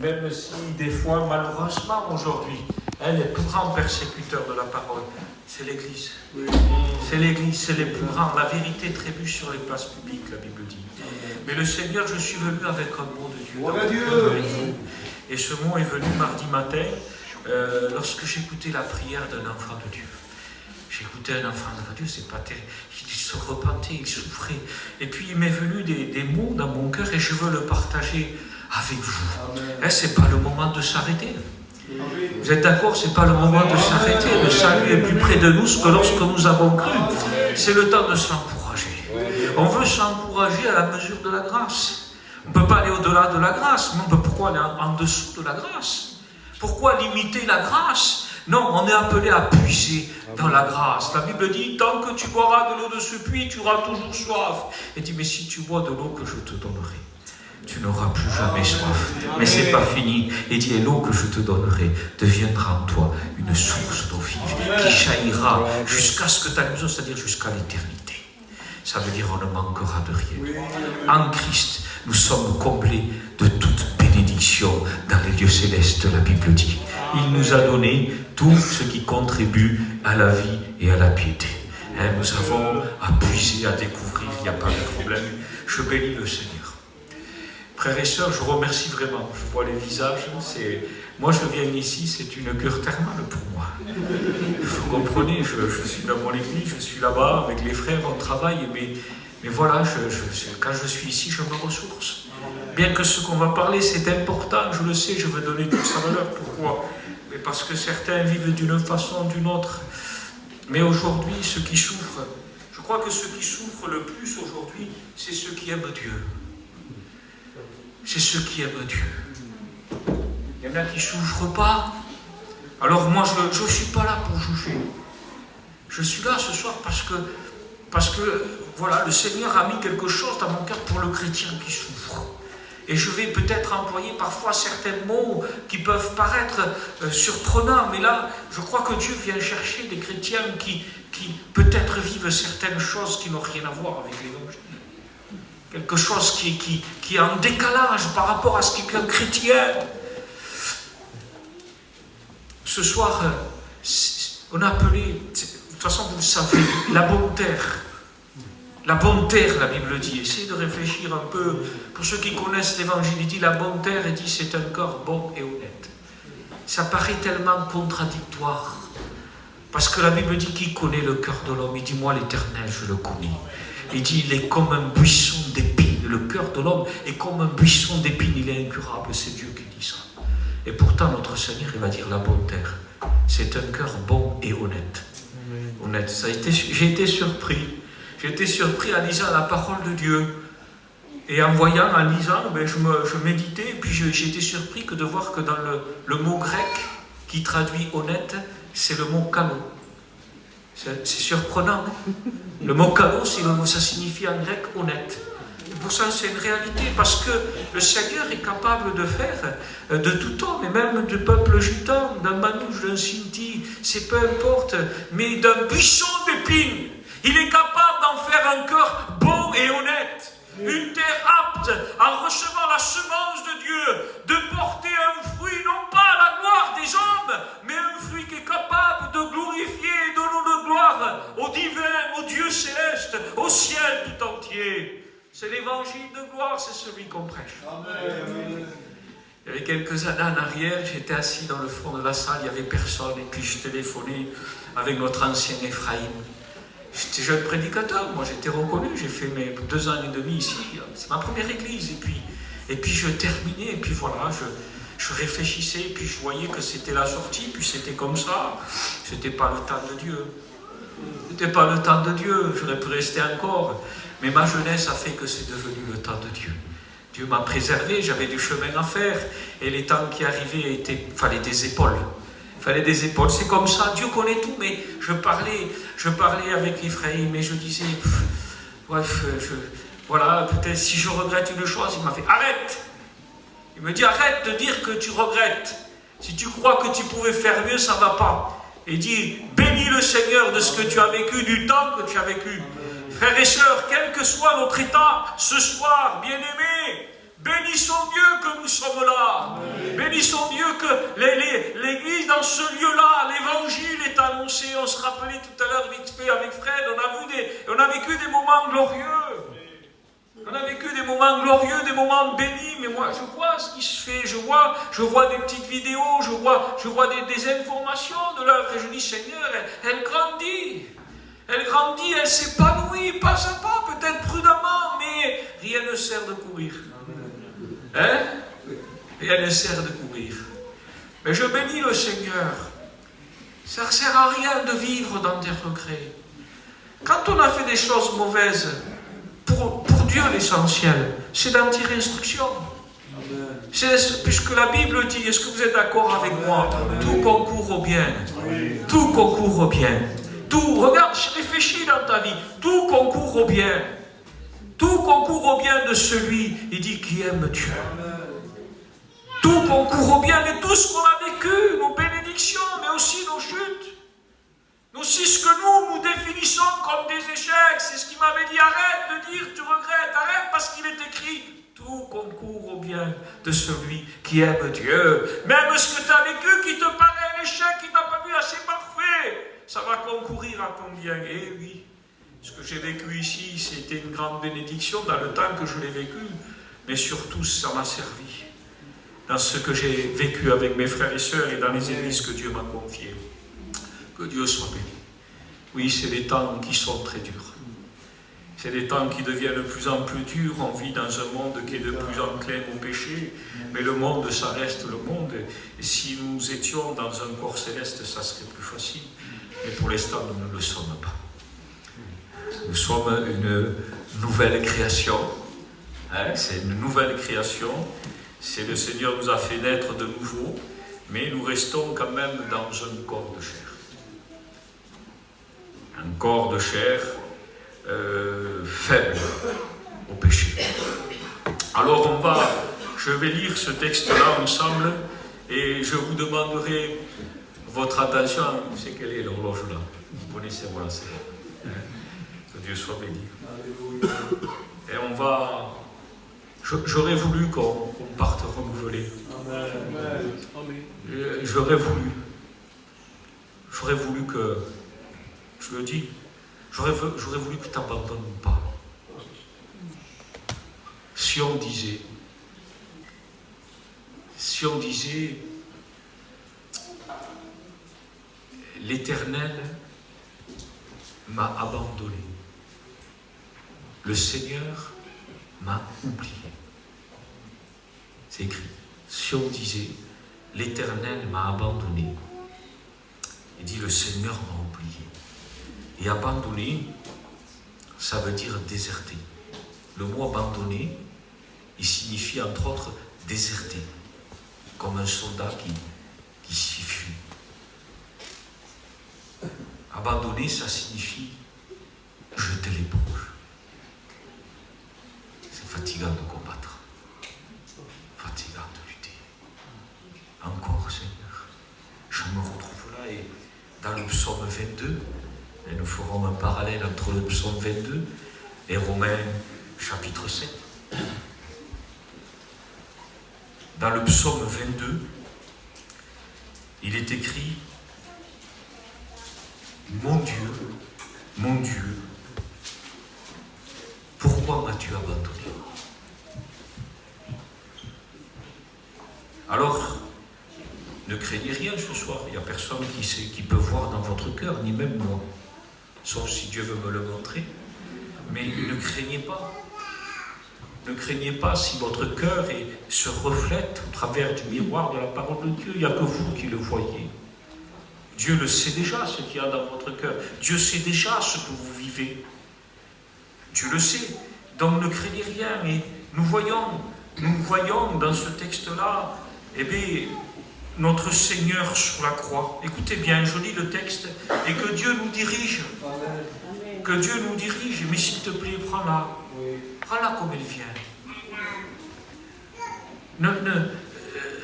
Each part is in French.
même si des fois, malheureusement, aujourd'hui, les plus grands persécuteurs de la parole, c'est l'Église. Oui. C'est l'Église, c'est les plus grands. La vérité trébuche sur les places publiques, la Bible dit. Mais le Seigneur, je suis venu avec un mot de Dieu. Et ce mot est venu mardi matin, lorsque j'écoutais la prière d'un enfant de Dieu. J'écoutais un enfant de Dieu, c'est pas terrible. Il se repentait, il souffrait. Et puis il m'est venu des mots dans mon cœur et je veux le partager avec vous. C'est pas le moment de s'arrêter. Vous êtes d'accord? C'est pas le moment de s'arrêter. Le salut est plus près de nous que lorsque nous avons cru. C'est le temps de s'encourager. On veut s'encourager à la mesure de la grâce. On ne peut pas aller au-delà de la grâce. Mais pourquoi aller en dessous de la grâce? Pourquoi limiter la grâce? Non, on est appelé à puiser dans la grâce. La Bible dit, tant que tu boiras de l'eau de ce puits, tu auras toujours soif. Elle dit, mais si tu bois de l'eau que je te donnerai, tu n'auras plus jamais soif. Mais c'est pas fini. Il dit, et l'eau que je te donnerai deviendra en toi une source d'eau vive qui jaillira jusqu'à ce que tu aies besoin, c'est-à-dire jusqu'à l'éternité. Ça veut dire on ne manquera de rien. En Christ, nous sommes comblés de toute bénédiction dans les lieux célestes, la Bible dit. Il nous a donné tout ce qui contribue à la vie et à la piété. Nous avons à puiser, à découvrir, il n'y a pas de problème. Je bénis le Seigneur. Frères et sœurs, je remercie vraiment. Je vois les visages. Moi, je viens ici, c'est une cure thermale pour moi. Vous comprenez, je suis dans mon église, je suis là-bas avec les frères, on travaille, mais voilà, quand je suis ici, je me ressource. Bien que ce qu'on va parler, c'est important, je le sais, je veux donner toute sa valeur. Pourquoi? Mais parce que certains vivent d'une façon ou d'une autre. Mais aujourd'hui, ceux qui souffrent, je crois que ceux qui souffrent le plus aujourd'hui, c'est ceux qui aiment Dieu. C'est ceux qui aiment Dieu. Il y en a qui ne souffrent pas. Alors moi, je ne suis pas là pour juger. Je suis là ce soir parce que voilà, le Seigneur a mis quelque chose dans mon cœur pour le chrétien qui souffre. Et je vais peut-être employer parfois certains mots qui peuvent paraître surprenants, mais là, je crois que Dieu vient chercher des chrétiens qui peut-être vivent certaines choses qui n'ont rien à voir avec l'Évangile. Quelque chose qui est en décalage par rapport à ce qu'est un chrétien. Ce soir, on a appelé, de toute façon vous le savez, la bonne terre. La bonne terre, la Bible dit. Essayez de réfléchir un peu. Pour ceux qui connaissent l'Évangile, il dit la bonne terre, il dit c'est un corps bon et honnête. Ça paraît tellement contradictoire. Parce que la Bible dit qui connaît le cœur de l'homme? Il dit moi l'Éternel, je le connais. Il dit il est comme un buisson d'épines. Le cœur de l'homme est comme un buisson d'épines, il est incurable. C'est Dieu qui dit ça. Et pourtant notre Seigneur, il va dire la bonne terre. C'est un cœur bon et honnête. Honnête. J'ai été surpris. J'étais surpris en lisant la parole de Dieu. Et en voyant, en lisant, je méditais, et puis j'étais surpris de voir que dans le mot grec qui traduit honnête, c'est le mot kalos. C'est surprenant. Le mot kalos, ça signifie en grec honnête. Et pour ça, c'est une réalité, parce que le Seigneur est capable de faire de tout homme, et même du peuple gitan, d'un manouche, d'un sinti, c'est peu importe, mais d'un buisson d'épines. Il est capable d'en faire un cœur bon et honnête. Une terre apte, en recevant la semence de Dieu, de porter un fruit, non pas à la gloire des hommes, mais un fruit qui est capable de glorifier et donner de gloire au divin, au Dieu céleste, au ciel tout entier. C'est l'évangile de gloire, c'est celui qu'on prêche. Amen. Il y avait quelques années en arrière, j'étais assis dans le fond de la salle, il n'y avait personne, et puis je téléphonais avec notre ancien Ephraïm. J'étais jeune prédicateur, moi j'étais reconnu, j'ai fait mes 2 ans et demi ici, c'est ma première église, et puis je terminais, et puis voilà, je réfléchissais, et puis je voyais que c'était la sortie, puis c'était comme ça, c'était pas le temps de Dieu, j'aurais pu rester encore, mais ma jeunesse a fait que c'est devenu le temps de Dieu. Dieu m'a préservé, j'avais du chemin à faire, et les temps qui arrivaient, fallait des épaules. Il fallait des épaules, c'est comme ça, Dieu connaît tout, mais je parlais avec Ephraïm et je disais, voilà, peut-être si je regrette une chose, il m'a fait, arrête. Il me dit, arrête de dire que tu regrettes. Si tu crois que tu pouvais faire mieux, ça ne va pas. Il dit, bénis le Seigneur de ce que tu as vécu, du temps que tu as vécu. Frères et sœurs, quel que soit notre état, ce soir, bien-aimés, bénissons Dieu que nous sommes là. Amen. Bénissons Dieu que l'Église, dans ce lieu-là, l'Évangile est annoncé. On se rappelait tout à l'heure vite fait avec Fred, on a vécu des moments glorieux. On a vécu des moments glorieux, des moments bénis, mais moi je vois ce qui se fait, je vois des petites vidéos, je vois des informations de l'œuvre, et je dis Seigneur, elle grandit, elle s'épanouit, pas à pas, peut-être prudemment, mais rien ne sert de courir. Hein? Rien ne sert de courir. Mais je bénis le Seigneur. Ça ne sert à rien de vivre dans des regrets. Quand on a fait des choses mauvaises, pour Dieu l'essentiel, c'est d'en tirer instruction. Puisque la Bible dit, est-ce que vous êtes d'accord avec moi? Tout concourt au bien. Tout concourt au bien. Tout, regarde, réfléchis dans ta vie. Tout concourt au bien. Tout concourt au bien de celui, il dit, qui aime Dieu. Tout concourt au bien de tout ce qu'on a vécu, nos bénédictions, mais aussi nos chutes. Aussi ce que nous définissons comme des échecs. C'est ce qu'il m'avait dit, arrête de dire tu regrettes, arrête parce qu'il est écrit. Tout concourt au bien de celui qui aime Dieu. Même ce que tu as vécu qui te paraît un échec, qui t'a pas vu assez parfait, ça va concourir à ton bien. Eh oui, ce que j'ai vécu ici, c'était une grande bénédiction dans le temps que je l'ai vécu. Mais surtout, ça m'a servi dans ce que j'ai vécu avec mes frères et sœurs et dans les églises que Dieu m'a confiées. Que Dieu soit béni. Oui, c'est des temps qui sont très durs. C'est des temps qui deviennent de plus en plus durs. On vit dans un monde qui est de plus enclin au péché. Mais le monde, ça reste le monde. Et si nous étions dans un corps céleste, ça serait plus facile. Mais pour l'instant, nous ne le sommes pas. Nous sommes une nouvelle création. C'est une nouvelle création. C'est le Seigneur nous a fait naître de nouveau. Mais nous restons quand même dans un corps de chair. Un corps de chair faible au péché. Alors je vais lire ce texte-là ensemble et je vous demanderai votre attention. Vous savez quelle est l'horloge là? Vous connaissez, voilà, c'est bon. Que Dieu soit béni. Et j'aurais voulu qu'on parte renouveler. J'aurais voulu que, je le dis, j'aurais voulu que tu n'abandonnes pas. Si on disait, l'Éternel m'a abandonné, le Seigneur m'a oublié. C'est écrit. Si on disait, l'Éternel m'a abandonné, il dit, le Seigneur m'a oublié. Et abandonner, ça veut dire déserter. Le mot abandonner, il signifie entre autres déserter, comme un soldat qui s'y fuit. Abandonner, ça signifie jeter l'éponge. C'est fatigant de combattre, fatigant de lutter. Encore, Seigneur, je me retrouve là et dans le psaume 22, et nous ferons un parallèle entre le psaume 22 et Romains chapitre 7. Dans le psaume 22, il est écrit « Mon Dieu, pourquoi m'as-tu abandonné ?» Alors, ne craignez rien ce soir, il n'y a personne qui peut voir dans votre cœur, ni même moi. Sauf si Dieu veut me le montrer. Mais ne craignez pas. Ne craignez pas si votre cœur se reflète au travers du miroir de la parole de Dieu. Il n'y a que vous qui le voyez. Dieu le sait déjà, ce qu'il y a dans votre cœur. Dieu sait déjà ce que vous vivez. Dieu le sait. Donc ne craignez rien. Et nous voyons dans ce texte-là, eh bien, notre Seigneur sur la croix. Écoutez bien, je lis le texte, et que Dieu nous dirige. Amen. Que Dieu nous dirige, mais s'il te plaît, prends-la. Oui. Prends-la comme elle vient.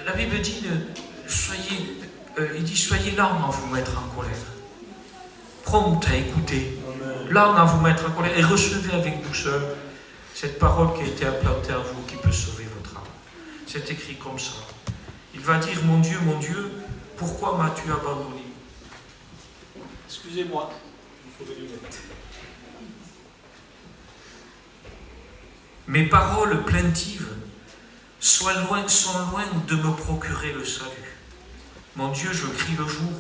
La Bible dit, il dit, soyez lents à vous mettre en colère. Prompt à écouter. Lents à vous mettre en colère, et recevez avec douceur cette parole qui a été implantée en vous, qui peut sauver votre âme. C'est écrit comme ça. Il va dire, mon Dieu, pourquoi m'as-tu abandonné? Excusez-moi, il faut des lunettes. Mes paroles plaintives sont loin de me procurer le salut. Mon Dieu, je crie le jour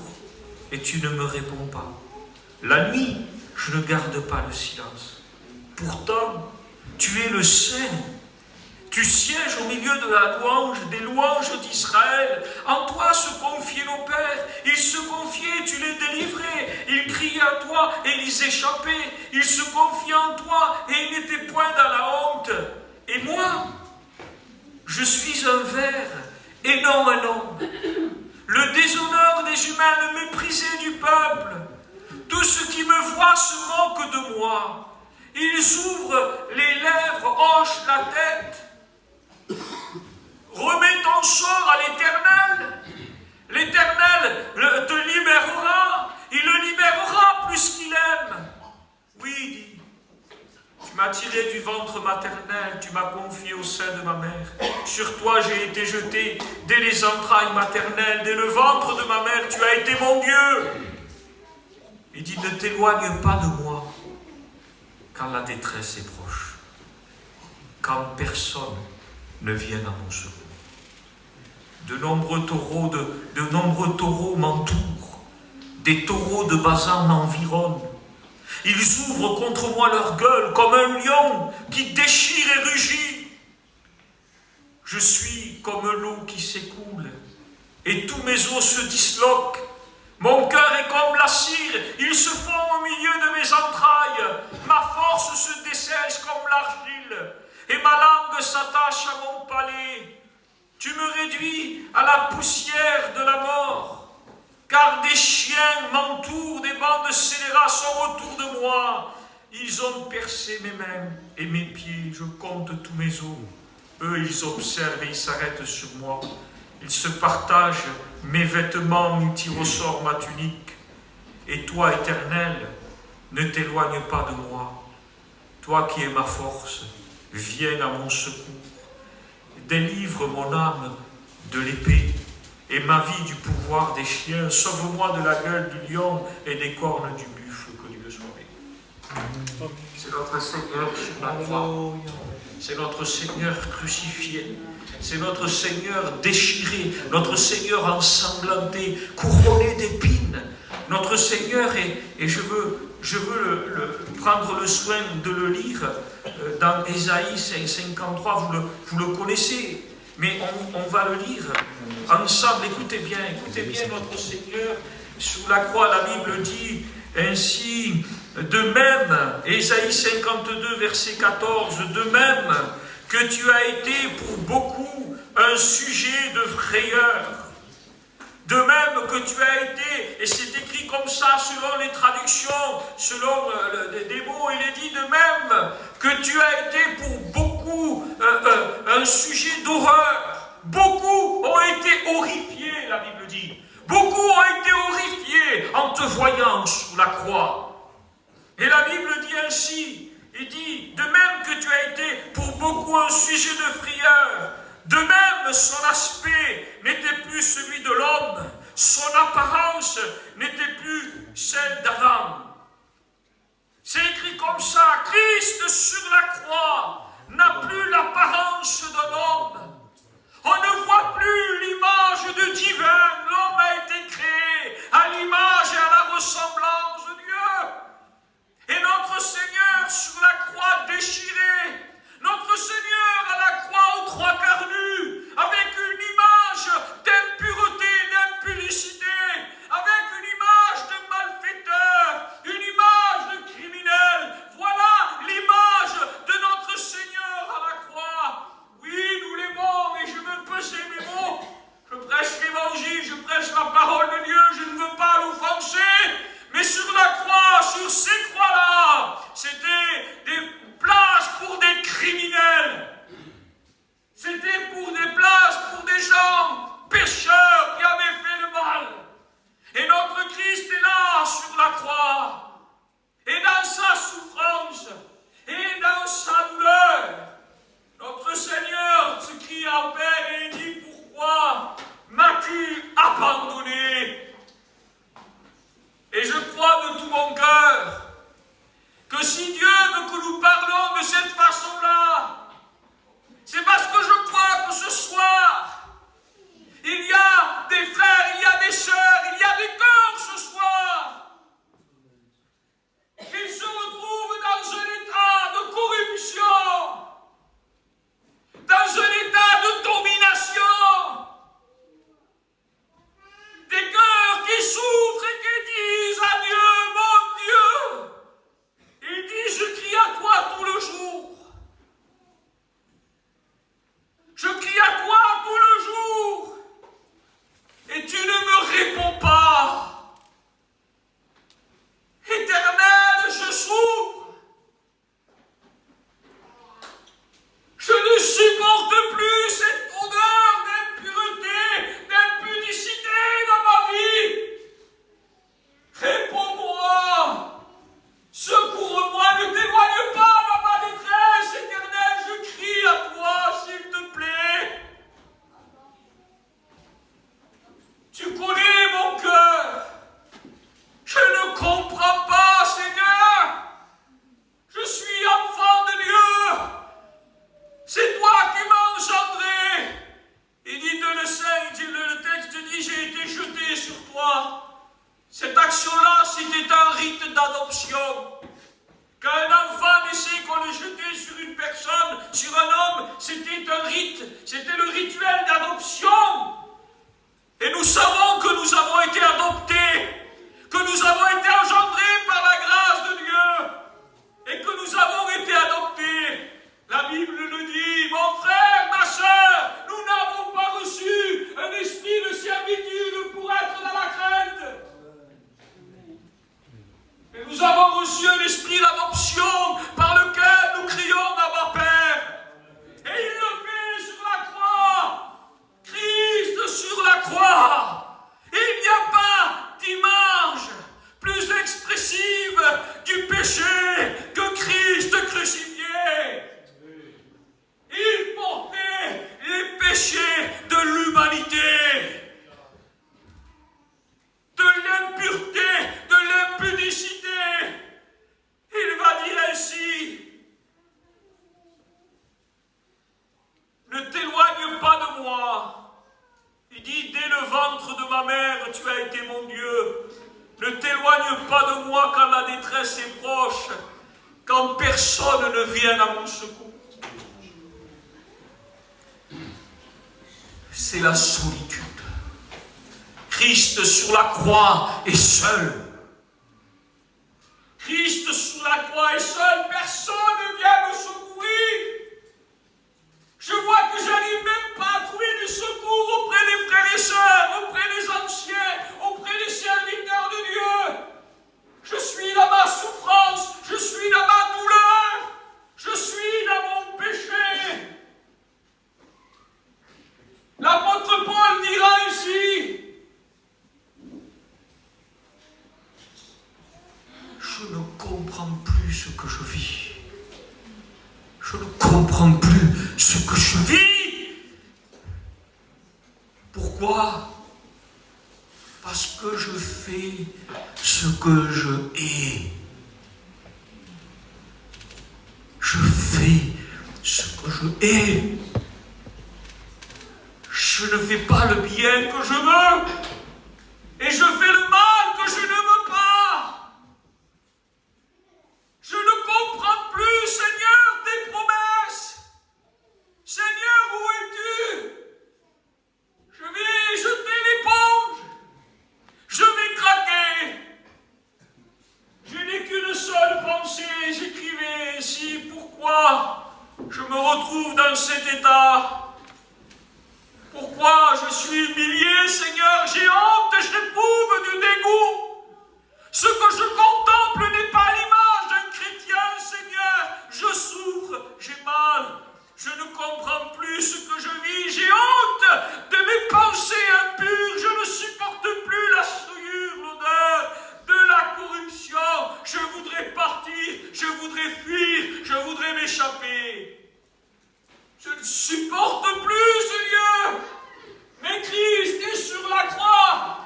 et tu ne me réponds pas. La nuit, je ne garde pas le silence. Pourtant, tu es le Saint. Tu sièges au milieu de la louange, des louanges d'Israël. En toi se confiaient nos pères. Ils se confiaient, tu les délivrais. Ils criaient à toi et ils échappaient. Ils se confiaient en toi et ils n'étaient point dans la honte. Et moi, je suis un ver et non un homme. Le déshonneur des humains, le méprisé du peuple. Tous ceux qui me voient se moquent de moi. Ils ouvrent les lèvres, hochent la tête. Remets ton sort à l'Éternel. L'Éternel te libérera. Il le libérera plus qu'il aime. Oui, dit. Tu m'as tiré du ventre maternel, tu m'as confié au sein de ma mère. Sur toi j'ai été jeté dès les entrailles maternelles, dès le ventre de ma mère, tu as été mon Dieu. Il dit, ne t'éloigne pas de moi quand la détresse est proche, quand personne ne vient à mon secours. De nombreux taureaux m'entourent, des taureaux de Basan m'environnent. Ils ouvrent contre moi leur gueule comme un lion qui déchire et rugit. Je suis comme l'eau qui s'écoule et tous mes os se disloquent. Mon cœur est comme la cire, ils se font au milieu de mes entrailles. Ma force se dessèche comme l'argile et ma langue s'attache à mon palais. Tu me réduis à la poussière de la mort, car des chiens m'entourent, des bandes scélérats sont autour de moi. Ils ont percé mes mains et mes pieds, je compte tous mes os. Eux, ils observent et ils s'arrêtent sur moi. Ils se partagent mes vêtements, ils tirent au sort ma tunique. Et toi, Éternel, ne t'éloigne pas de moi. Toi qui es ma force, viens à mon secours. Délivre mon âme de l'épée et ma vie du pouvoir des chiens. Sauve-moi de la gueule du lion et des cornes du buffle. Que Dieu soit béni. C'est notre Seigneur sur la croix. C'est notre Seigneur crucifié. C'est notre Seigneur déchiré, notre Seigneur ensanglanté, couronné d'épines. Notre Seigneur, et je veux prendre le soin de le lire dans Ésaïe 53, vous le connaissez, mais on va le lire ensemble. Écoutez bien notre Seigneur sur la croix. La Bible dit ainsi, de même, Ésaïe 52, verset 14, de même que tu as été pour beaucoup un sujet de frayeur, de même que tu as été, et c'est écrit comme ça selon les traductions, selon des mots, il est dit de même que tu as été pour beaucoup un sujet d'horreur. Beaucoup ont été horrifiés, la Bible dit. Beaucoup ont été horrifiés en te voyant sous la croix. Et la Bible dit ainsi, il dit, de même que tu as été pour beaucoup un sujet de frayeur, de même son aspect n'était plus celui de l'homme, son apparence n'était plus celle d'Adam. C'est écrit comme ça, Christ sur la croix n'a plus l'apparence d'un homme. On ne voit plus l'image de divin, l'homme a été créé à l'image et à la ressemblance de Dieu. Et notre Seigneur sur la croix déchiré, notre Seigneur à la croix aux trois quarts nus, avec une image d'impureté, d'impudicité, avec une image de malfaiteur, une image de criminel. Voilà l'image de notre Seigneur à la croix. Oui, nous l'aimons, et je veux peser mes mots. Je d'adoption. Quand un enfant naissait, qu'on le jetait sur une personne, sur un homme, c'était un rite, c'était le rituel d'adoption. Et nous savons que nous avons été adoptés, que nous avons été engendrés par la grâce de Dieu, et que nous avons été adoptés. La Bible nous dit, mon frère, ma soeur, nous n'avons pas reçu un esprit de servitude pour être dans la crainte. Mais nous avons reçu un esprit d'adoption par lequel nous crions Abba Père. Et il le fait sur la croix. Christ sur la croix. Il n'y a pas d'image plus expressive du péché que Christ crucifié. Il portait les péchés de l'humanité, de l'impureté, de l'impudicité. Il va dire ainsi, ne t'éloigne pas de moi. Il dit, dès le ventre de ma mère, tu as été mon Dieu. Ne t'éloigne pas de moi quand la détresse est proche, quand personne ne vient à mon secours. C'est la solitude. Christ sur la croix est seul. Christ sur la croix est seul. Personne ne vient me secourir. Je vois que je n'arrive même pas à trouver du secours auprès des frères et sœurs, auprès des anciens, auprès des serviteurs de Dieu. Je suis dans ma souffrance, je suis dans ma douleur, je suis dans mon péché. L'apôtre Paul dira ici, je ne comprends plus ce que je vis. Je ne comprends plus ce que je vis. Pourquoi? Parce que je fais ce que je hais. Je fais ce que je hais. Je ne fais pas le bien que je veux. Et je fais le mal que je ne veux pas. Je ne comprends plus, Seigneur, tes promesses. Seigneur, où es-tu? Je vais jeter l'éponge. Je vais craquer. Je n'ai qu'une seule pensée. J'écrivais ainsi, pourquoi je me retrouve dans cet état? Pourquoi je suis humilié, Seigneur? J'ai honte, j'éprouve du dégoût. Ce que je contemple n'est pas l'image d'un chrétien, Seigneur. Je souffre, j'ai mal. Je ne comprends plus ce que je vis. J'ai honte de mes pensées impures. Je ne supporte plus la souillure, l'odeur de la corruption. Je voudrais partir, je voudrais fuir, je voudrais m'échapper. Je ne supporte plus ce lieu. Mais Christ est sur la croix.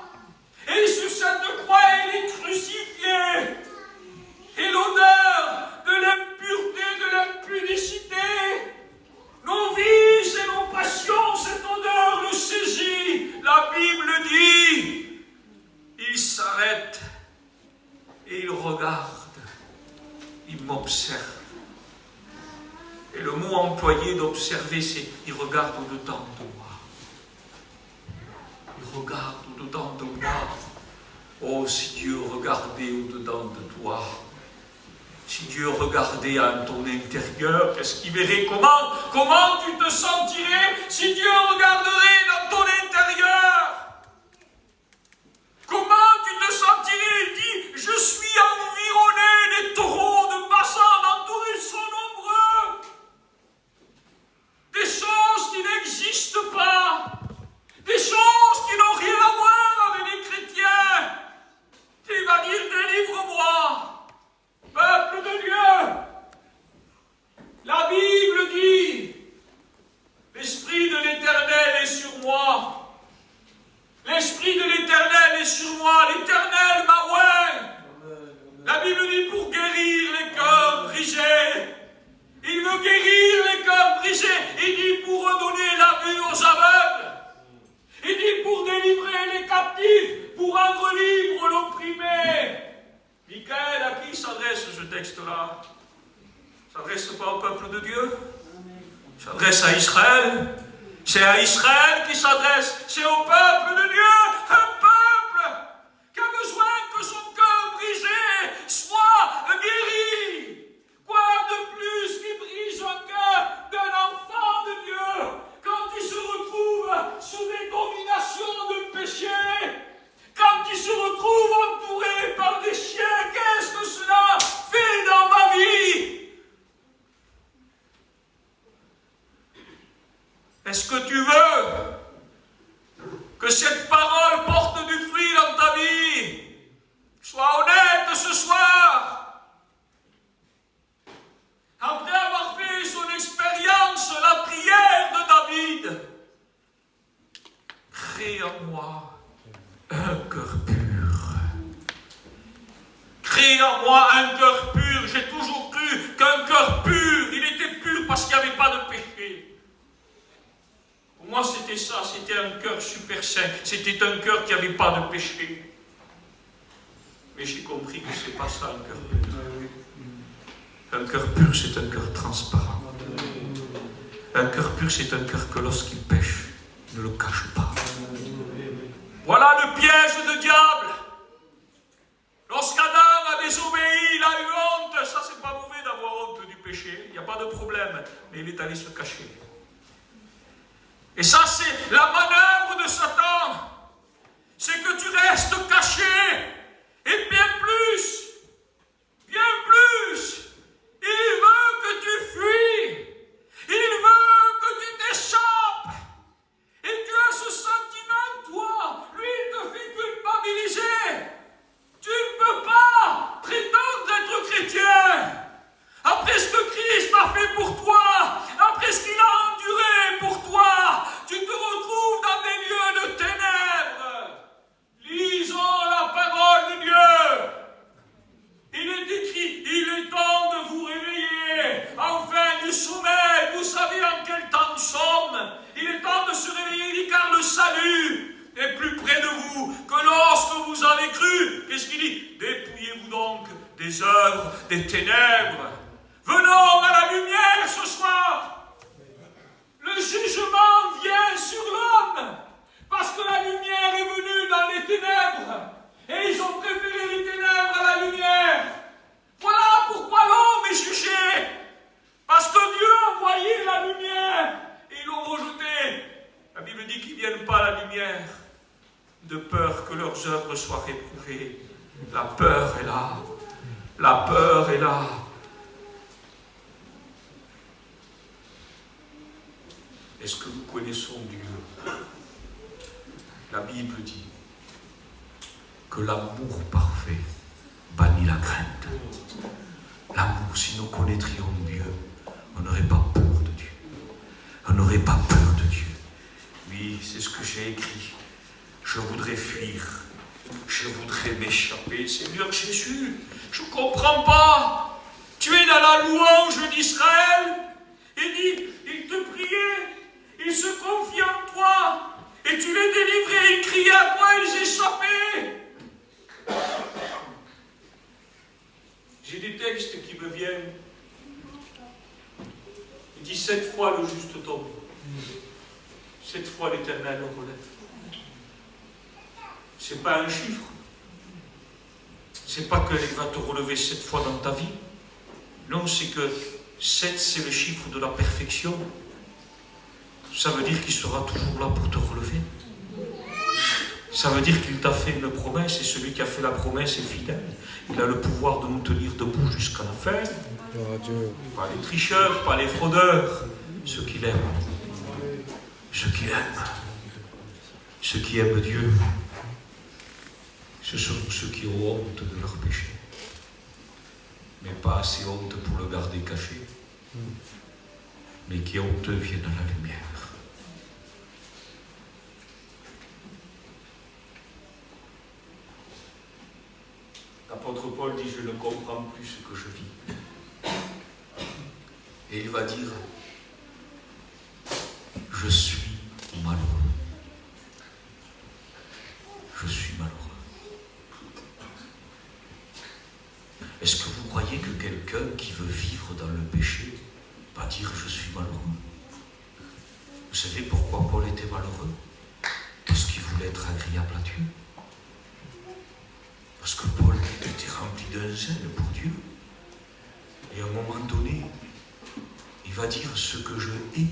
Et sur cette croix, il est crucifié. Et l'odeur de l'impureté, de l'impudicité, nos vies et nos passions, cette odeur nous saisit. La Bible dit, il s'arrête et il regarde, il m'observe. Et le mot employé d'observer, c'est il regarde au-dedans de moi. Il regarde au-dedans de moi. Oh, si Dieu regardait au-dedans de toi, si Dieu regardait en ton intérieur, qu'est-ce qu'il verrait? Comment tu te sentirais si Dieu regarderait dans ton intérieur? Comment tu te sentirais? Il dit, je suis environné des taureaux de Basan, entourés sont nombreux. Des choses qui n'existent pas, des choses qui n'ont rien à voir avec les chrétiens. Il va dire, délivre-moi, peuple de Dieu. La Bible dit, l'Esprit de l'Éternel est sur moi. L'Esprit de l'Éternel est sur moi, l'Éternel m'a oint. La Bible dit pour guérir les cœurs brisés. Il veut guérir les cœurs brisés. Il dit pour redonner la vue aux aveugles. Il dit pour délivrer les captifs, pour rendre libre l'opprimé. Michael, à qui s'adresse ce texte-là? S'adresse pas au peuple de Dieu? S'adresse à Israël? C'est à Israël qui s'adresse, c'est au peuple de Dieu, un peuple qui a besoin que son cœur brisé soit guéri. Quoi de plus qui brise un cœur d'un enfant de Dieu quand il se retrouve sous des dominations de péché, quand il se retrouve entouré par des chiens? Qu'est-ce que cela fait dans ma vie? Est-ce que tu veux que cette parole porte du fruit dans ta vie? Sois honnête ce soir. Après avoir fait son expérience, la prière de David, crée en moi un cœur pur. Crée en moi un cœur pur. J'ai toujours cru qu'un cœur pur, il était pur parce qu'il n'y avait pas de péché. Pour moi, c'était ça, c'était un cœur super saint, c'était un cœur qui n'avait pas de péché. Mais j'ai compris que ce n'est pas ça, un cœur pur. Un cœur pur, c'est un cœur transparent. Un cœur pur, c'est un cœur que lorsqu'il pêche, ne le cache pas. Voilà le piège du diable. Lorsqu'Adam a désobéi, il a eu honte. Ça, c'est pas mauvais d'avoir honte du péché, il n'y a pas de problème. Mais il est allé se cacher. Et ça, c'est la manœuvre de Satan. C'est que tu restes caché. Et bien plus. Il veut que tu fuis. Il veut que tu t'échappes. Et tu as ce sentiment, toi. Lui, il te fait culpabiliser. Tu ne peux pas prétendre être chrétien. Après ce que Christ a fait pour toi, après ce qu'il a enduré pour toi, tu te retrouves dans des lieux de ténèbres. Lisons la parole de Dieu. Il est écrit, il est temps de vous réveiller, enfin du sommeil. Vous savez en quel temps nous sommes. Il est temps de se réveiller, car le salut est plus près de vous que lorsque vous avez cru. Qu'est-ce qu'il dit? Dépouillez-vous donc des œuvres des ténèbres. Venons à la lumière ce soir. Le jugement vient sur l'homme parce que la lumière est venue dans les ténèbres et ils ont préféré les ténèbres à la lumière. Voilà pourquoi l'homme est jugé, parce que Dieu a envoyé la lumière et ils l'ont rejeté. La Bible dit qu'ils ne viennent pas à la lumière de peur que leurs œuvres soient réprouvées. La peur est là. La peur est là. Est-ce que nous connaissons Dieu? La Bible dit que l'amour parfait bannit la crainte. L'amour, si nous connaîtrions Dieu, on n'aurait pas peur de Dieu. On n'aurait pas peur de Dieu. Oui, c'est ce que j'ai écrit. Je voudrais fuir. Je voudrais m'échapper. Seigneur Jésus, je ne comprends pas. Tu es dans la louange d'Israël. Il dit, il te priait. Ils se confient en toi, et tu les délivrais, ils criaient à toi, ils échappaient. J'ai des textes qui me viennent. Il dit 7 fois le juste tombe. 7 fois l'Éternel le relève. C'est pas un chiffre. C'est pas qu'il va te relever 7 fois dans ta vie. Non, c'est que 7, c'est le chiffre de la perfection. Ça veut dire qu'il sera toujours là pour te relever. Ça veut dire qu'il t'a fait une promesse, et celui qui a fait la promesse est fidèle. Il a le pouvoir de nous tenir debout jusqu'à la fin. Pas les tricheurs, pas les fraudeurs, ceux qui l'aiment. Ceux qui l'aiment. Ceux qui aiment Dieu. Ce sont ceux qui ont honte de leur péché. Mais pas assez honte pour le garder caché. Mais qui honteux viennent à la lumière. L'apôtre Paul dit, je ne comprends plus ce que je vis. Et il va dire, je suis malheureux. Je suis malheureux. Est-ce que vous croyez que quelqu'un qui veut vivre dans le péché va dire « je suis malheureux » ? Vous savez pourquoi Paul était malheureux? Parce qu'il voulait être agréable à Dieu. Parce que Paul était rempli d'un zèle pour Dieu. Et à un moment donné, il va dire ce que je hais,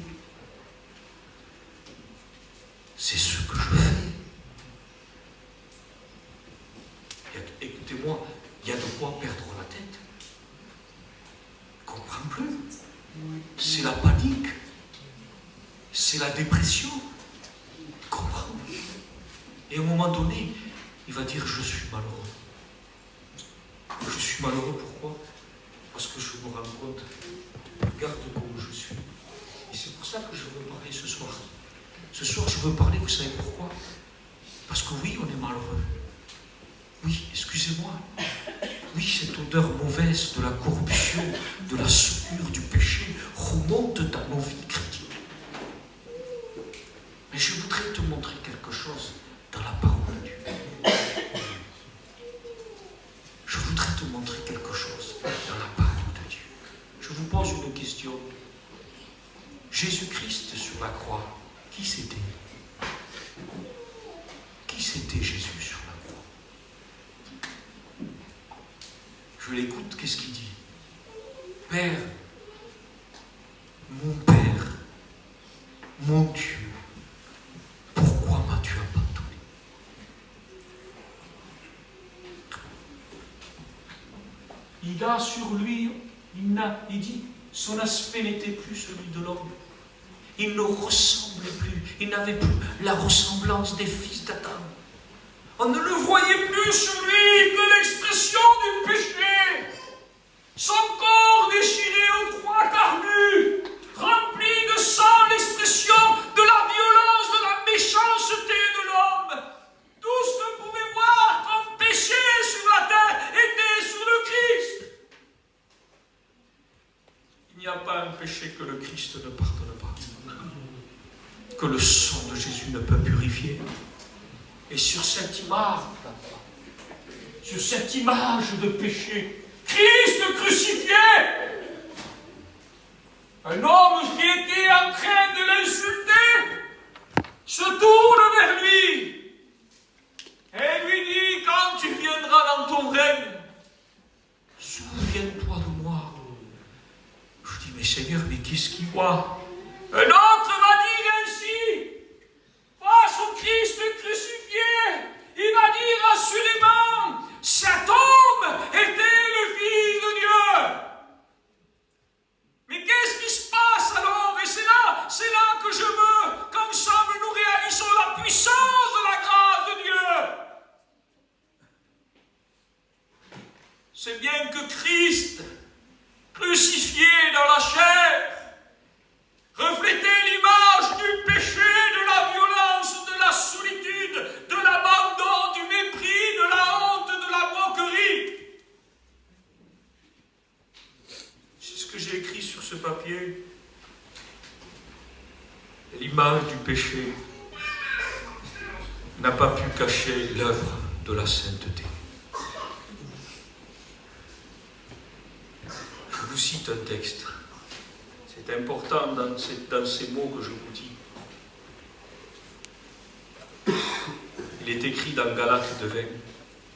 c'est ce que je fais. Écoutez-moi, il y a de quoi perdre la tête. Je ne comprends plus. C'est la panique. C'est la dépression. Je comprends. Et à un moment donné, il va dire je suis malheureux. Je suis malheureux pourquoi? Parce que je me rends compte, regarde comment je suis. Et c'est pour ça que je veux parler ce soir. Ce soir, je veux parler, vous savez pourquoi? Parce que oui, on est malheureux. Oui, excusez-moi. Oui, cette odeur mauvaise de la corruption, de la souillure, du péché remonte dans nos vies chrétiennes. Mais je voudrais te montrer quelque chose dans la parole de Dieu. Je voudrais te montrer quelque chose dans la parole de Dieu. Je vous pose une question. Jésus-Christ sur la croix, qui c'était? Qui c'était Jésus sur la croix? Je l'écoute, qu'est-ce qu'il dit? Père, mon Père, mon Dieu, pourquoi m'as-tu abandonné? Il a sur lui, il dit, son aspect n'était plus celui de l'homme. Il ne ressemblait plus, il n'avait plus la ressemblance des fils d'Adam. On ne le voyait plus sur lui que l'expression du péché. Son corps déchiré aux trois carnus, rempli de sang, l'expression de la violence, de la méchanceté de l'homme. Tout ce que vous pouvez voir comme péché sur la terre était sur le Christ. Il n'y a pas un péché que le Christ ne pardonne pas, que le sang de Jésus ne peut purifier. Et sur cette image de péché, Christ crucifié, un homme qui était en train de l'insulter, se tourne vers lui et lui dit, quand tu viendras dans ton règne, souviens-toi de moi. Je dis, mais Seigneur, mais qu'est-ce qu'il voit? Un autre va dire ainsi, face au Christ crucifié, il va dire assurément, cet homme était le Fils de Dieu. Mais qu'est-ce qui se passe alors? Et c'est là que je veux qu'ensemble nous réalisons la puissance de la grâce de Dieu. C'est bien que Christ, crucifié dans la chair, reflétait l'image du péché, de la violence, de la solitude, de l'abandon, du mépris, de la honte, de la moquerie. C'est ce que j'ai écrit sur ce papier. L'image du péché n'a pas pu cacher l'œuvre de la sainteté. Je vous cite un texte. C'est important dans ces mots que je vous dis. Il est écrit dans Galates 2:20,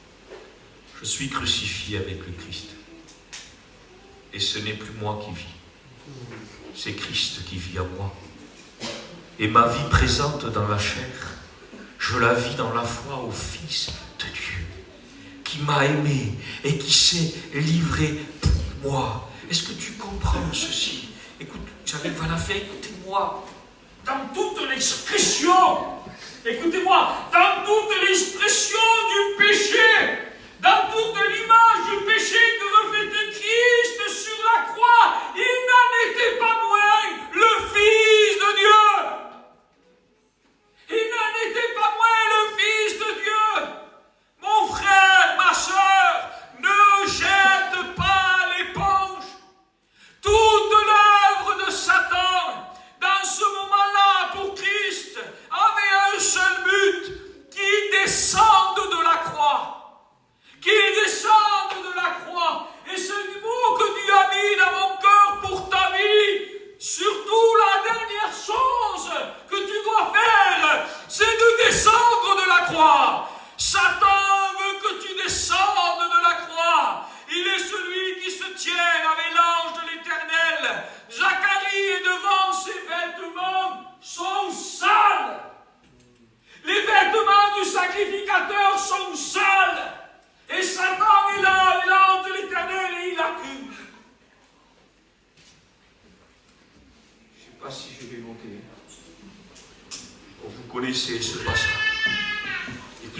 « Je suis crucifié avec le Christ. Et ce n'est plus moi qui vis. C'est Christ qui vit à moi. Et ma vie présente dans la chair, je la vis dans la foi au Fils de Dieu, qui m'a aimé et qui s'est livré pour moi. » Est-ce que tu comprends ceci? Écoute, j'arrive à la fin, écoutez-moi. Dans toute l'expression, écoutez-moi, dans toute l'expression du péché, dans toute l'image du péché que reflétait Christ sur la croix, il n'en était pas moins le Fils de Dieu. Il n'en était pas moins le Fils de Dieu. Mon frère, ma soeur, ne jette pas l'éponge. Toute l'œuvre de Satan, dans ce moment-là, pour Christ, avait un seul but, qui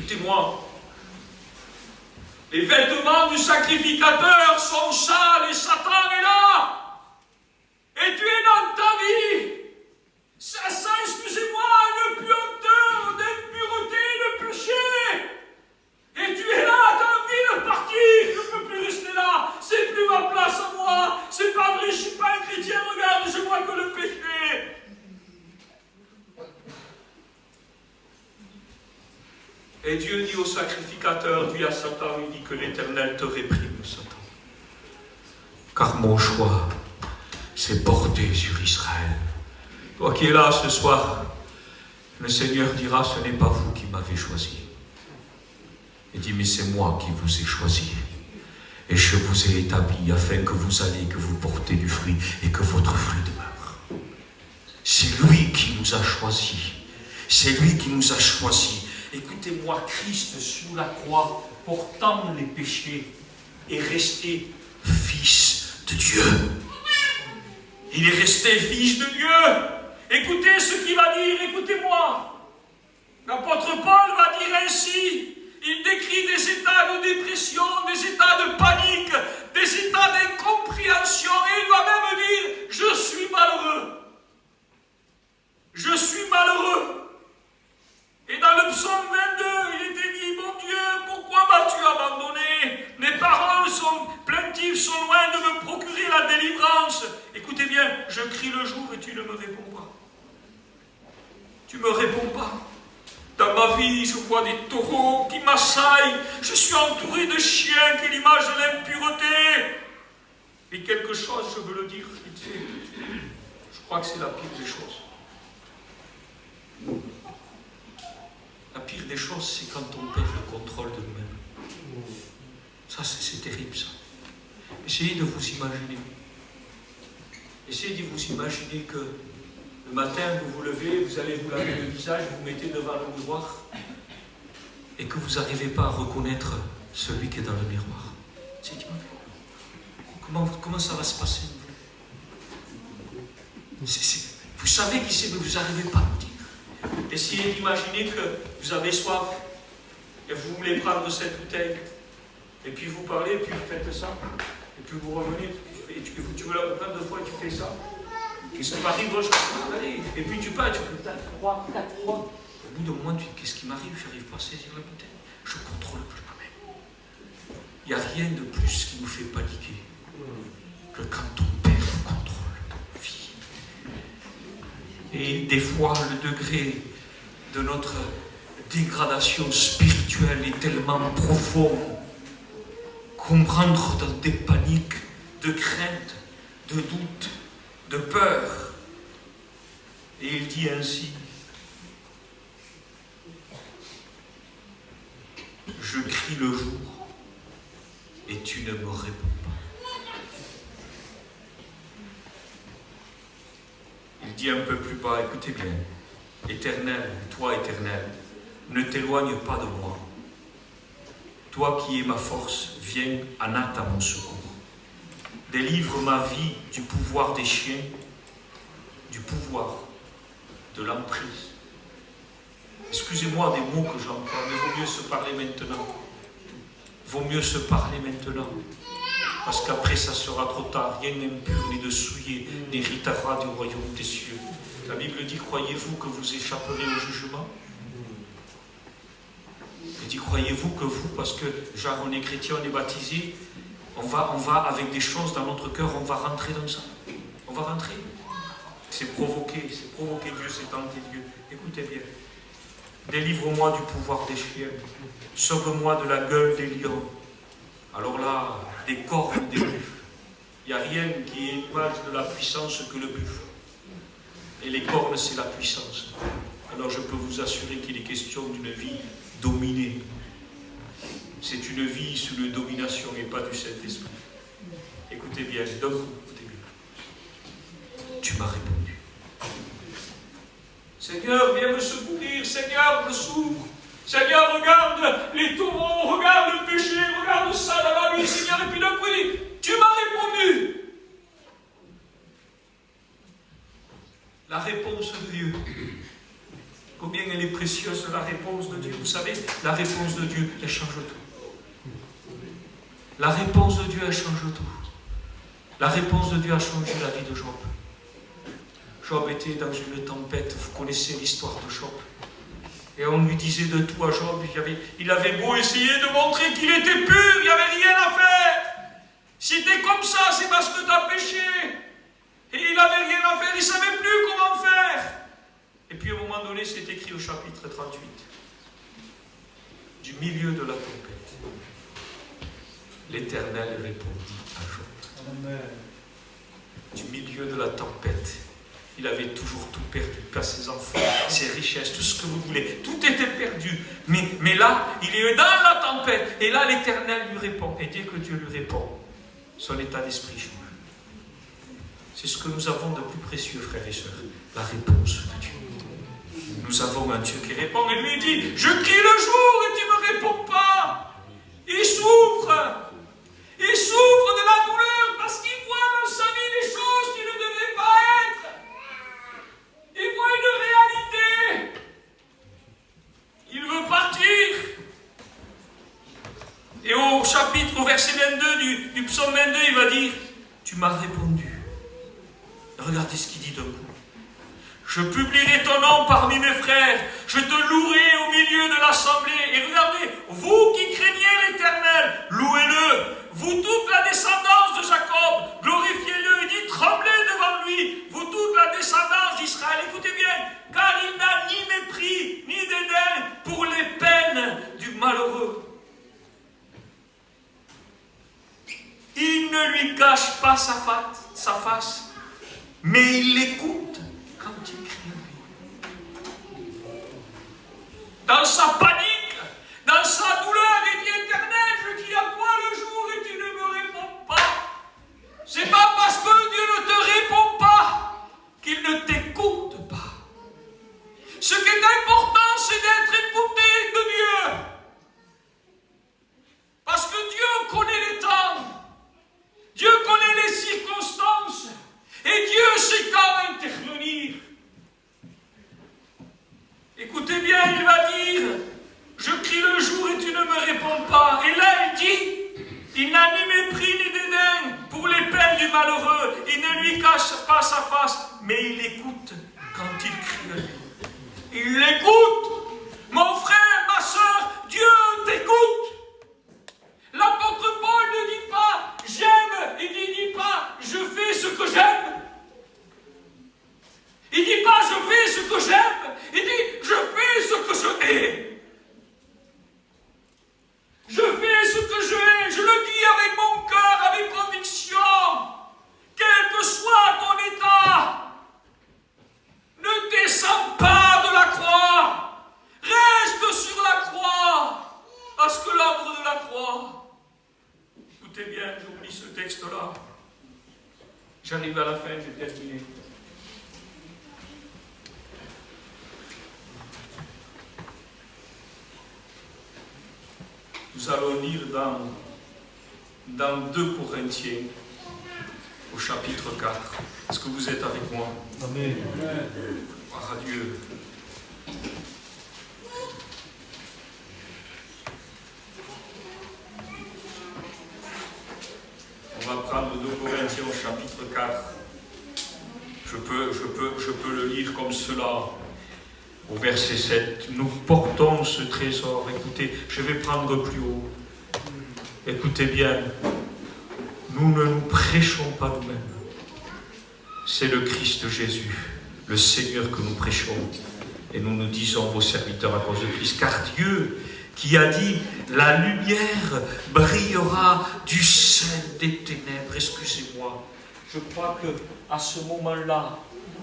Écoutez-moi. Les vêtements du sacrificateur sont sales et Satan est là. Et tu es dans ta vie. Ça, excusez-moi, le puanteur d'impureté, de péché. Et tu es là, tu as envie de partir. Je ne peux plus rester là. C'est plus ma place à moi. C'est pas vrai, je ne suis pas un chrétien. Regarde, je vois que le péché. Et Dieu dit au sacrificateur, dit à Satan, il dit que l'Éternel te réprime, Satan. Car mon choix s'est porté sur Israël. Toi qui es là ce soir, le Seigneur dira, ce n'est pas vous qui m'avez choisi. Il dit, mais c'est moi qui vous ai choisi. Et je vous ai établi afin que vous alliez, que vous portez du fruit et que votre fruit demeure. C'est lui qui nous a choisis. C'est lui qui nous a choisis. Écoutez-moi, Christ sous la croix, portant les péchés, est resté fils de Dieu. Il est resté fils de Dieu. Écoutez ce qu'il va dire, écoutez-moi. L'apôtre Paul va dire ainsi. Il décrit des états de dépression, des états de panique, des états d'incompréhension. Et il va même dire, je suis malheureux. Je suis malheureux. Et dans le psaume 22, il était dit, mon Dieu, pourquoi m'as-tu abandonné? Mes paroles sont plaintives, sont loin de me procurer la délivrance. Écoutez bien, je crie le jour et tu ne me réponds pas. Tu ne me réponds pas. Dans ma vie, je vois des taureaux qui m'assaillent. Je suis entouré de chiens qui est l'image de l'impureté. Et quelque chose, je veux le dire, je crois que c'est la pire des choses. La pire des choses, c'est quand on perd le contrôle de nous-mêmes. Ça, c'est terrible, ça. Essayez de vous imaginer. Essayez de vous imaginer que le matin, vous vous levez, vous allez vous laver le visage, vous vous mettez devant le miroir et que vous n'arrivez pas à reconnaître celui qui est dans le miroir. C'est dit, comment ça va se passer? Vous savez qui c'est, mais vous n'arrivez pas à le dire. Essayez d'imaginer que vous avez soif et vous voulez prendre cette bouteille et puis vous parlez et puis vous faites ça et puis vous revenez et tu veux la prendre 2 fois et tu fais ça. Et ça m'arrive, et puis tu pars, tu peux peut-être 3, 4 fois. Au bout d'un moment, tu dis, qu'est-ce qui m'arrive? Je n'arrive pas à saisir la bouteille. Je ne contrôle plus moi-même. Il n'y a rien de plus qui nous fait paniquer que quand on perd le contrôle de nos vies. Et des fois, le degré de notre dégradation spirituelle est tellement profond qu'on rentre dans des paniques de crainte, de doute, de peur. Et il dit ainsi, je crie le jour et tu ne me réponds pas. Il dit un peu plus bas, écoutez bien, Éternel, toi Éternel, ne t'éloigne pas de moi. Toi qui es ma force, viens en hâte à mon secours. Délivre ma vie du pouvoir des chiens, du pouvoir de l'emprise. Excusez-moi des mots que j'emploie, mais vaut mieux se parler maintenant. Vaut mieux se parler maintenant. Parce qu'après, ça sera trop tard. Rien d'impur ni de souillé n'héritera du royaume des cieux. La Bible dit, croyez-vous que vous échapperez au jugement? Elle dit, croyez-vous que vous, parce que genre on est chrétien, on est baptisé, on va avec des choses dans notre cœur, on va rentrer dans ça. On va rentrer. C'est provoquer Dieu, c'est tenter Dieu. Écoutez bien. Délivre-moi du pouvoir des chiens. Sauve-moi de la gueule des lions. Alors là, des cornes des buffles. Il n'y a rien qui est l'image de la puissance que le buffle. Et les cornes, c'est la puissance. Alors je peux vous assurer qu'il est question d'une vie dominée. C'est une vie sous la domination et pas du Saint-Esprit. Écoutez bien, donc, écoutez bien. Tu m'as répondu. Seigneur, viens me secourir. Seigneur, me s'ouvre. Seigneur, regarde les taureaux, regarde le péché, regarde ça dans ma vie, Seigneur. Et puis d'un coup, tu m'as répondu. La réponse de Dieu. Combien elle est précieuse, la réponse réponse de Dieu, vous savez, la réponse de Dieu, elle change tout. La réponse de Dieu, elle change tout. La réponse de Dieu a changé la vie de Job. Job était dans une tempête, vous connaissez l'histoire de Job. Et on lui disait de tout à Job, il avait beau essayer de montrer qu'il était pur, il n'y avait rien à faire. Si t'es comme ça, c'est parce que tu as péché. Et il n'avait rien à faire, il ne savait plus comment faire. Et puis à un moment donné, c'est écrit au chapitre 38, du milieu de la tempête, l'Éternel répondit à Job. Amen. Du milieu de la tempête, il avait toujours tout perdu, pas ses enfants, ses richesses, tout ce que vous voulez, tout était perdu. Mais là, il est dans la tempête, et là l'Éternel lui répond. Et dès que Dieu lui répond, son état d'esprit change. C'est ce que nous avons de plus précieux, frères et sœurs, la réponse de Dieu. Nous avons un Dieu qui répond, et lui il dit, je crie le jour et tu ne me réponds pas. Il souffre. Il souffre de la douleur parce qu'il voit dans sa vie des choses qui ne devaient pas être. Il voit une réalité. Il veut partir. Et au verset 22 du psaume 22, il va dire, tu m'as répondu. Regardez ce qu'il dit d'un coup. Je publierai ton nom parmi mes frères, je te louerai au milieu de l'assemblée. Et regardez, vous qui craignez l'Éternel, louez-le. Vous toute la descendance de Jacob, glorifiez-le. Il dit, tremblez devant lui, vous toute la descendance d'Israël. Écoutez bien, car il n'a ni mépris, ni dédain pour les peines du malheureux. Il ne lui cache pas sa face, mais il l'écoute quand il crie à lui. Dans sa panique, dans sa douleur, il dit, Éternel, je crie à toi le jour et tu ne me réponds pas. C'est pas parce que Dieu ne te répond pas qu'il ne t'écoute pas. Ce qui est important, c'est d'être écouté de Dieu. Parce que Dieu connaît les temps. Dieu connaît les circonstances. Et Dieu sait quand intervenir. Écoutez bien, il va dire, je crie le jour et tu ne me réponds pas. Et là, il dit, il n'a ni mépris ni dédain pour les peines du malheureux. Il ne lui cache pas sa face, mais il l'écoute quand il crie à lui. Il l'écoute. Mon frère, ma soeur, Dieu t'écoute. L'apôtre Paul ne dit pas, j'aime. Il ne dit pas, je fais ce que j'aime. Il ne dit pas, je fais ce que j'aime. Il dit, je fais ce que je hais. Je fais ce que je hais. Je le dis avec mon cœur, avec conviction. Quel que soit ton état, ne descends pas de la croix. Reste sur la croix. Parce que l'œuvre de la croix. Écoutez bien, j'oublie ce texte-là. J'arrive à la fin, j'ai terminé. Nous allons lire dans 2 Corinthiens, au chapitre 4. Est-ce que vous êtes avec moi? Amen. Gloire à Dieu. On va prendre 2 Corinthiens au chapitre 4. Je peux le lire comme cela. Au verset 7, nous portons ce trésor. Écoutez, je vais prendre plus haut. Écoutez bien, nous ne nous prêchons pas nous-mêmes. C'est le Christ Jésus, le Seigneur que nous prêchons. Et nous nous disons vos serviteurs à cause de Christ. Car Dieu, qui a dit, la lumière brillera du sein des ténèbres. Excusez-moi, je crois qu'à ce moment-là,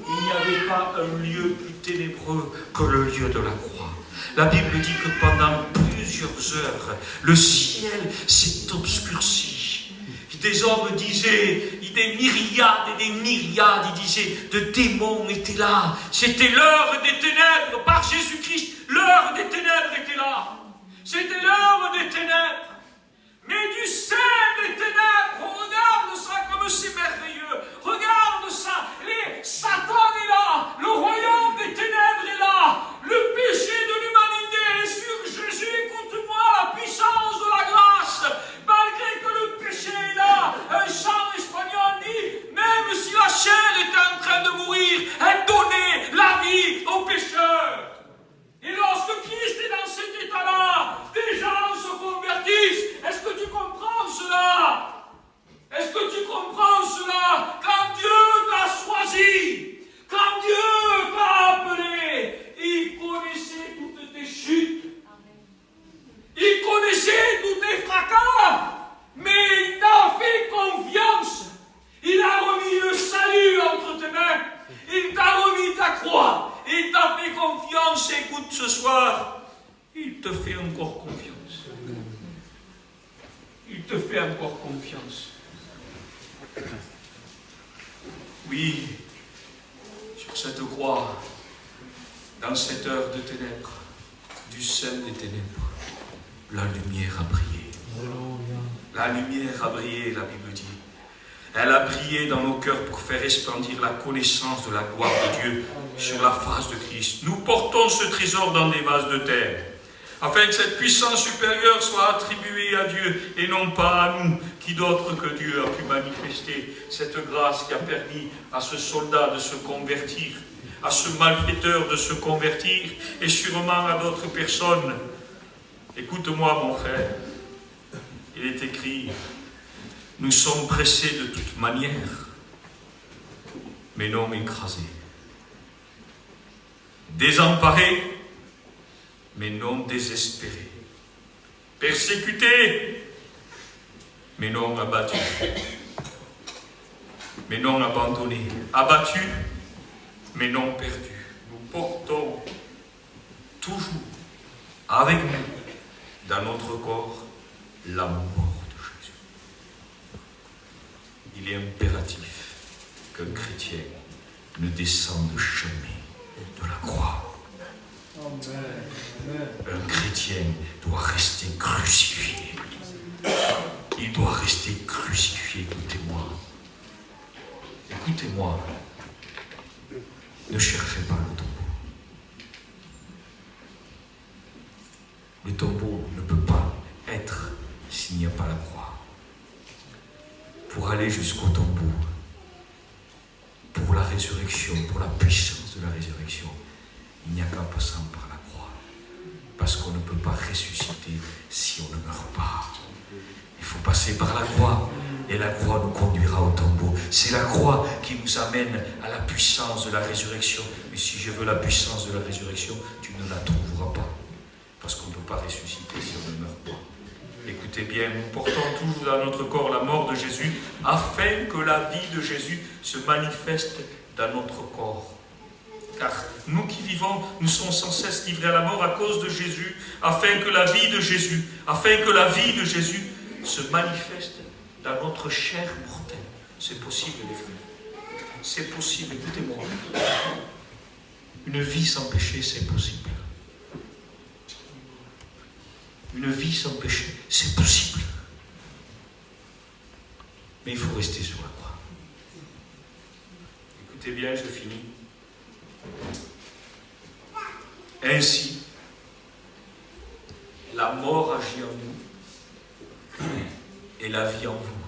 il n'y avait pas un lieu plus ténébreux que le lieu de la croix. La Bible dit que pendant plusieurs heures, le ciel s'est obscurci. Des hommes disaient, des myriades et des myriades, ils disaient, de démons étaient là. C'était l'heure des ténèbres par Jésus-Christ. L'heure des ténèbres était là. C'était l'heure des ténèbres. Mais du sein des ténèbres, on regarde ça comme c'est merveilleux. Regarde ça. Satan est là. Le royaume des ténèbres est là. Le péché de l'humanité est encore confiance. Il te fait encore confiance. Oui, sur cette croix, dans cette heure de ténèbres, du seul des ténèbres, la lumière a brillé. La lumière a brillé, la Bible dit. Elle a brillé dans nos cœurs pour faire resplendir la connaissance de la gloire de Dieu sur la face de Christ. Nous portons ce trésor dans des vases de terre, afin que cette puissance supérieure soit attribuée à Dieu et non pas à nous, qui d'autre que Dieu a pu manifester cette grâce qui a permis à ce soldat de se convertir, à ce malfaiteur de se convertir, et sûrement à d'autres personnes. Écoute-moi, mon frère, il est écrit, nous sommes pressés de toute manière, mais non écrasés, désemparés, mais non désespérés, persécutés, mais non abattus, mais non abandonnés, abattus, mais non perdus. Nous portons toujours avec nous, dans notre corps, l'amour de Jésus. Il est impératif qu'un chrétien ne descende jamais de la croix. Un chrétien doit rester crucifié. Il doit rester crucifié. Écoutez-moi. Écoutez-moi. Ne cherchez pas le tombeau. Le tombeau ne peut pas être s'il n'y a pas la croix. Pour aller jusqu'au tombeau, pour la résurrection, pour la puissance de la résurrection, il n'y a qu'un passant par la croix. Parce qu'on ne peut pas ressusciter si on ne meurt pas. Il faut passer par la croix. Et la croix nous conduira au tombeau. C'est la croix qui nous amène à la puissance de la résurrection. Mais si je veux la puissance de la résurrection, tu ne la trouveras pas. Parce qu'on ne peut pas ressusciter si on ne meurt pas. Écoutez bien, nous portons toujours dans notre corps la mort de Jésus, afin que la vie de Jésus se manifeste dans notre corps. Car nous qui vivons, nous sommes sans cesse livrés à la mort à cause de Jésus, afin que la vie de Jésus se manifeste dans notre chair mortelle. C'est possible, les frères. C'est possible, écoutez-moi. Une vie sans péché, c'est possible. Une vie sans péché, c'est possible. Mais il faut rester sur la croix. Écoutez bien, je finis. Ainsi, la mort agit en nous et la vie en vous.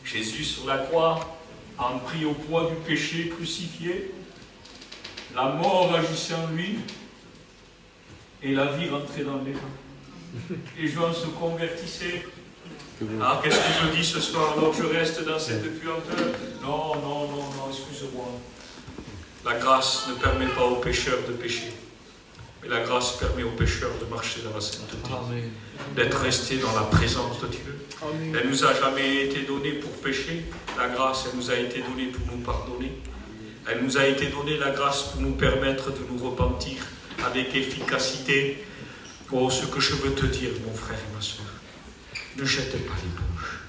Jésus sur la croix a pris au poids du péché crucifié. La mort agissait en lui et la vie rentrait dans les gens. Les gens se convertissaient. Ah, qu'est-ce que je dis ce soir alors que je reste dans cette puanteur? Non, excuse-moi. La grâce ne permet pas aux pécheurs de pécher. Mais la grâce permet aux pécheurs de marcher dans la sainteté. D'être restés dans la présence de Dieu. Amen. Elle ne nous a jamais été donnée pour pécher. La grâce, elle nous a été donnée pour nous pardonner. Elle nous a été donnée, la grâce, pour nous permettre de nous repentir avec efficacité. Oh, ce que je veux te dire, mon frère et ma soeur, ne jette pas l'éponge.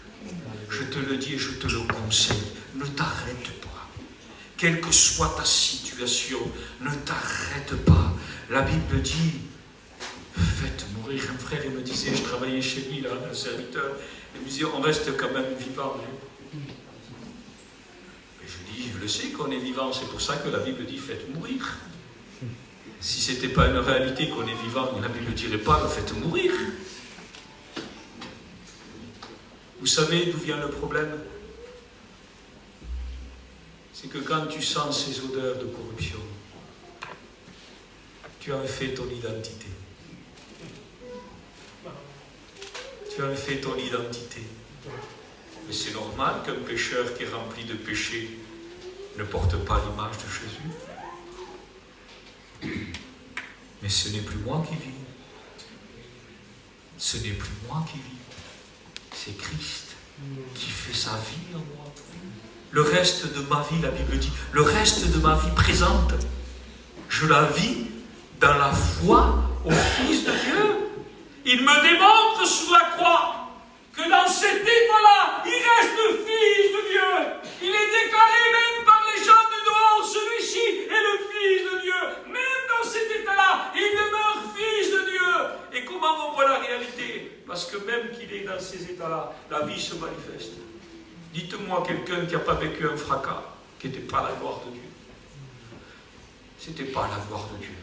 Je te le dis et je te le conseille. Ne t'arrête pas. Quelle que soit ta situation, ne t'arrête pas. La Bible dit, faites mourir. Un frère, il me disait, je travaillais chez lui, là, un serviteur, il me disait, on reste quand même vivant. Et je dis, je le sais qu'on est vivant, c'est pour ça que la Bible dit, faites mourir. Si ce n'était pas une réalité qu'on est vivant, la Bible ne dirait pas, faites mourir. Vous savez d'où vient le problème? C'est que quand tu sens ces odeurs de corruption, tu en fais ton identité. Tu en fais ton identité. Mais c'est normal qu'un pécheur qui est rempli de péché ne porte pas l'image de Jésus. Mais ce n'est plus moi qui vis. Ce n'est plus moi qui vis. C'est Christ qui fait sa vie en moi. Le reste de ma vie, la Bible dit, le reste de ma vie présente, je la vis dans la foi au Fils de Dieu. Il me démontre sur la croix que dans cet état-là, il reste le Fils de Dieu. Il est déclaré même par les gens de dehors, celui-ci est le Fils de Dieu. Même dans cet état-là, il demeure Fils de Dieu. Et comment on voit la réalité? Parce que même qu'il est dans ces états-là, la vie se manifeste. Dites-moi quelqu'un qui n'a pas vécu un fracas, qui n'était pas la gloire de Dieu. C'était pas la gloire de Dieu.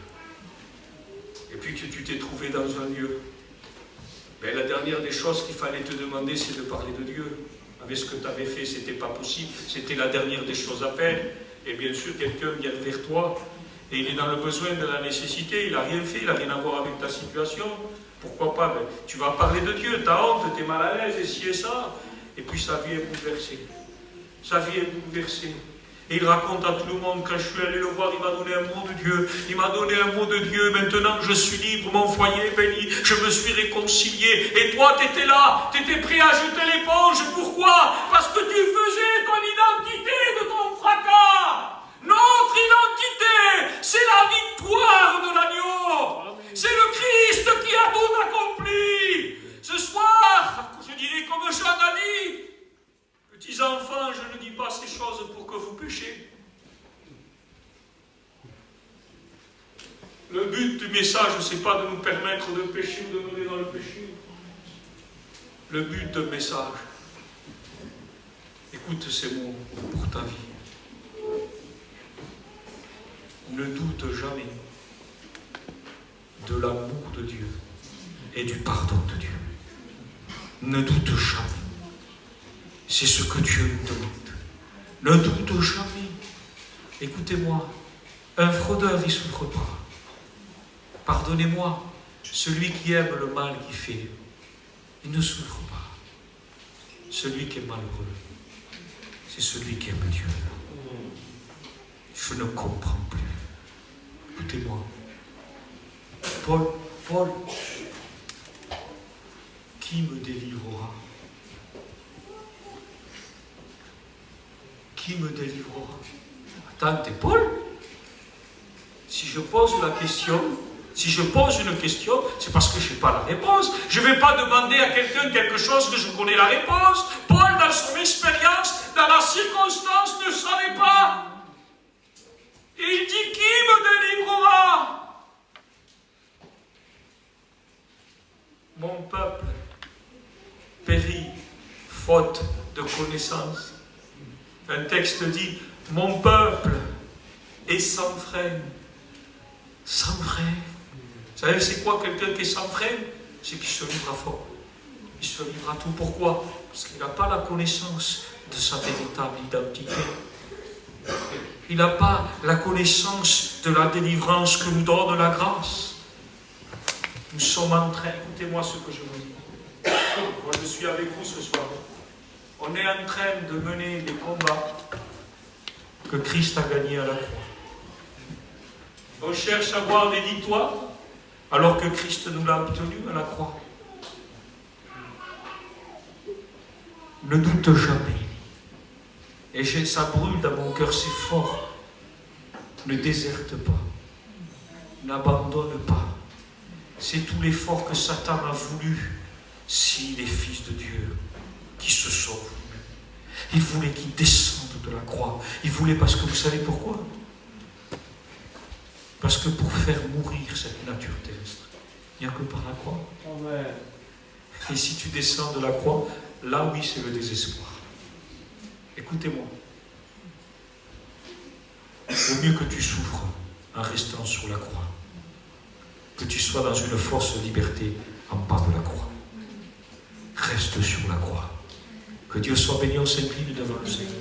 Et puis que tu t'es trouvé dans un lieu. Mais la dernière des choses qu'il fallait te demander, c'est de parler de Dieu. Avec ce que tu avais fait, c'était pas possible. C'était la dernière des choses à faire. Et bien sûr, quelqu'un vient vers toi et il est dans le besoin de la nécessité. Il n'a rien fait, il n'a rien à voir avec ta situation. Pourquoi pas? Ben, tu vas parler de Dieu, t'as honte, t'es mal à l'aise, et ci et ça. Et puis sa vie est bouleversée. Sa vie est bouleversée. Et il raconte à tout le monde, quand je suis allé le voir, il m'a donné un mot de Dieu. Il m'a donné un mot de Dieu. Maintenant que je suis libre, mon foyer est béni. Je me suis réconcilié. Et toi, tu étais là. Tu étais prêt à jeter l'éponge. Pourquoi? Parce que tu faisais ton identité de ton fracas. Notre identité, c'est la victoire de l'agneau. C'est le Christ qui a tout accompli. Ce soir, je dirais comme Jean a dit, petits enfants, je ne dis pas ces choses pour que vous péchiez. Le but du message, ce n'est pas de nous permettre de pécher ou de mener dans le péché. Le but du message, écoute ces mots pour ta vie. Ne doute jamais de l'amour de Dieu et du pardon de Dieu. Ne doute jamais. C'est ce que Dieu nous demande. Ne doute jamais. Écoutez-moi, un fraudeur, il ne souffre pas. Pardonnez-moi, celui qui aime le mal qu'il fait, il ne souffre pas. Celui qui est malheureux, c'est celui qui aime Dieu. Je ne comprends plus. Écoutez-moi. Paul, qui me délivrera? Qui me délivrera? Attends, t'es Paul? Si je pose une question, c'est parce que je n'ai pas la réponse. Je ne vais pas demander à quelqu'un quelque chose que je connais la réponse. Paul, dans son expérience, dans la circonstance, ne savait pas. Et il dit, qui me délivrera? Mon peuple périt faute de connaissance. Un texte dit, mon peuple est sans frein. Sans frein. Vous savez, c'est quoi quelqu'un qui est sans frein? C'est qu'il se livre à fort. Il se livre à tout. Pourquoi? Parce qu'il n'a pas la connaissance de sa véritable identité. Il n'a pas la connaissance de la délivrance que nous donne la grâce. Nous sommes en train, écoutez-moi ce que je vous dis. Moi, je suis avec vous ce soir. On est en train de mener des combats que Christ a gagnés à la croix. On cherche à avoir des victoires alors que Christ nous l'a obtenu à la croix. Ne doute jamais. Et ça brûle dans mon cœur, c'est fort. Ne déserte pas. N'abandonne pas. C'est tout l'effort que Satan a voulu s'il est fils de Dieu, qui se sauve lui-même. Il voulait qu'il descende de la croix. Il voulait, parce que vous savez pourquoi? Parce que pour faire mourir cette nature terrestre, il n'y a que par la croix. Amen. Et si tu descends de la croix, là oui, c'est le désespoir. Écoutez-moi. Il vaut mieux que tu souffres en restant sur la croix, que tu sois dans une force de liberté en bas de la croix. Reste sur la croix. Que Dieu soit béni, on s'incline devant le Seigneur.